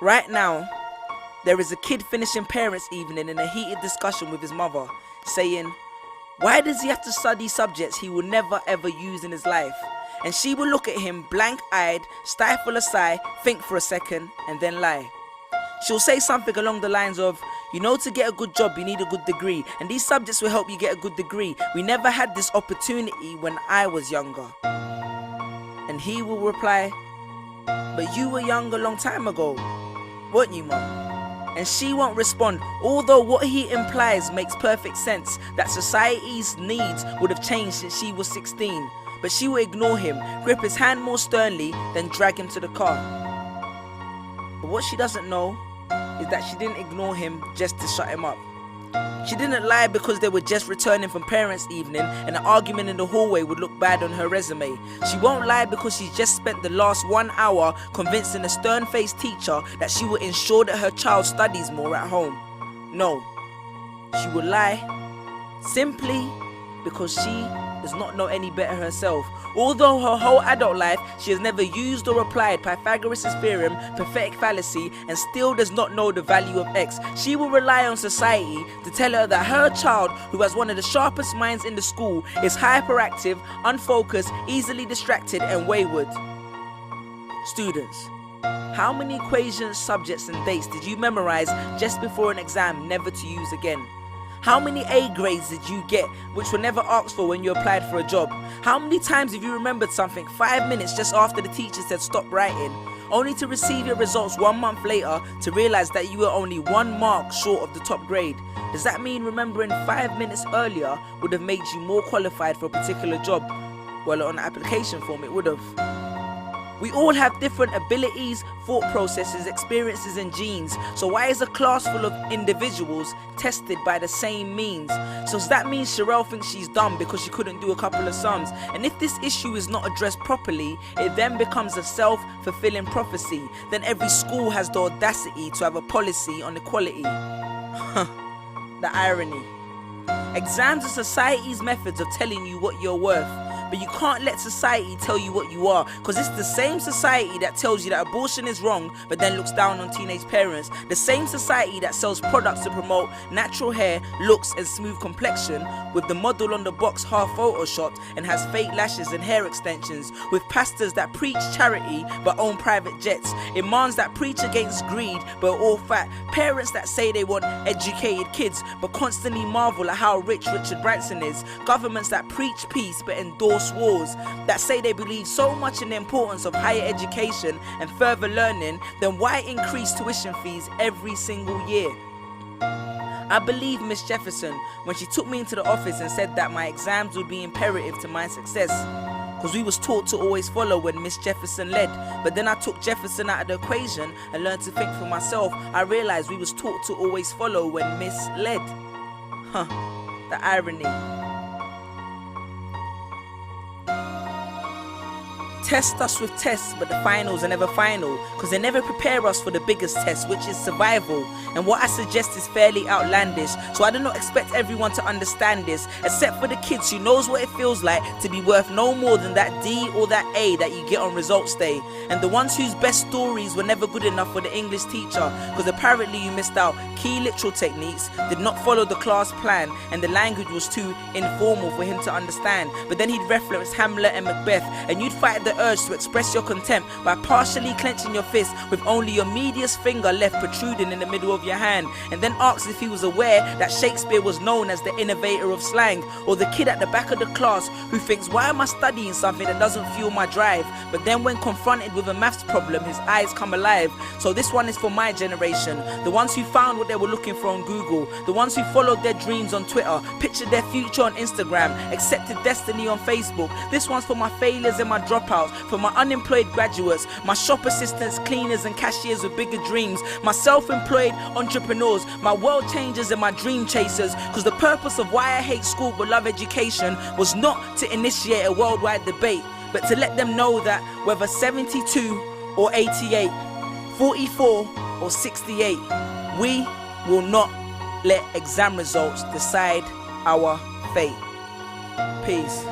Right now, there is a kid finishing parents' evening in a heated discussion with his mother, saying, why does he have to study subjects he will never ever use in his life? And she will look at him blank-eyed, stifle a sigh, think for a second, and then lie. She'll say something along the lines of, you know, to get a good job you need a good degree, and these subjects will help you get a good degree. We never had this opportunity when I was younger. And he will reply, but you were young a long time ago, weren't you, Mum? And she won't respond, although what he implies makes perfect sense, that society's needs would have changed since she was 16. But she will ignore him, grip his hand more sternly, then drag him to the car. But what she doesn't know is that she didn't ignore him just to shut him up. She didn't lie because they were just returning from parents' evening and an argument in the hallway would look bad on her resume. She won't lie because she's just spent the last 1 hour convincing a stern-faced teacher that she will ensure that her child studies more at home. No, she will lie simply because she does not know any better herself. Although her whole adult life she has never used or applied Pythagoras' theorem, pathetic fallacy, and still does not know the value of x, she will rely on society to tell her that her child, who has one of the sharpest minds in the school, is hyperactive, unfocused, easily distracted, and wayward. Students, how many equations, subjects, and dates did you memorize just before an exam never to use again? How many A grades did you get which were never asked for when you applied for a job? How many times have you remembered something 5 minutes just after the teacher said stop writing, only to receive your results 1 month later to realize that you were only 1 mark short of the top grade? Does that mean remembering 5 minutes earlier would have made you more qualified for a particular job? Well, on the application form it would have. We all have different abilities, thought processes, experiences, and genes. So why is a class full of individuals tested by the same means? So does that mean Sherelle thinks she's dumb because she couldn't do a couple of sums? And if this issue is not addressed properly, it then becomes a self-fulfilling prophecy. Then every school has the audacity to have a policy on equality. The irony. Exams are society's methods of telling you what you're worth. But you can't let society tell you what you are, because it's the same society that tells you that abortion is wrong but then looks down on teenage parents. The same society that sells products to promote natural hair, looks and smooth complexion, with the model on the box half photoshopped and has fake lashes and hair extensions, with pastors that preach charity but own private jets, imams that preach against greed but are all fat, parents that say they want educated kids but constantly marvel at how rich Richard Branson is, governments that preach peace but endorse wars, that say they believe so much in the importance of higher education and further learning, then why increase tuition fees every single year? I believe Miss Jefferson when she took me into the office and said that my exams would be imperative to my success, because we was taught to always follow when Miss Jefferson led. But then I took Jefferson out of the equation and learned to think for myself. I realized we was taught to always follow when Miss led. The irony. Test us with tests, but the finals are never final, because they never prepare us for the biggest test, which is survival. And what I suggest is fairly outlandish, so I do not expect everyone to understand this, except for the kids who knows what it feels like to be worth no more than that D or that A that you get on results day, and the ones whose best stories were never good enough for the English teacher, because apparently you missed out key literal techniques, did not follow the class plan, and the language was too informal for him to understand. But then he'd reference Hamlet and Macbeth, and you'd fight the urge to express your contempt by partially clenching your fist with only your medius finger left protruding in the middle of your hand, and then asked if he was aware that Shakespeare was known as the innovator of slang. Or the kid at the back of the class who thinks, why am I studying something that doesn't fuel my drive? But then when confronted with a maths problem, his eyes come alive. So this one is for my generation, the ones who found what they were looking for on Google, the ones who followed their dreams on Twitter, pictured their future on Instagram, accepted destiny on Facebook. This one's for my failures and my dropouts, for my unemployed graduates, my shop assistants, cleaners and cashiers with bigger dreams, my self-employed entrepreneurs, my world changers and my dream chasers, because the purpose of why I hate school but love education was not to initiate a worldwide debate, but to let them know that whether 72 or 88, 44 or 68, we will not let exam results decide our fate. Peace.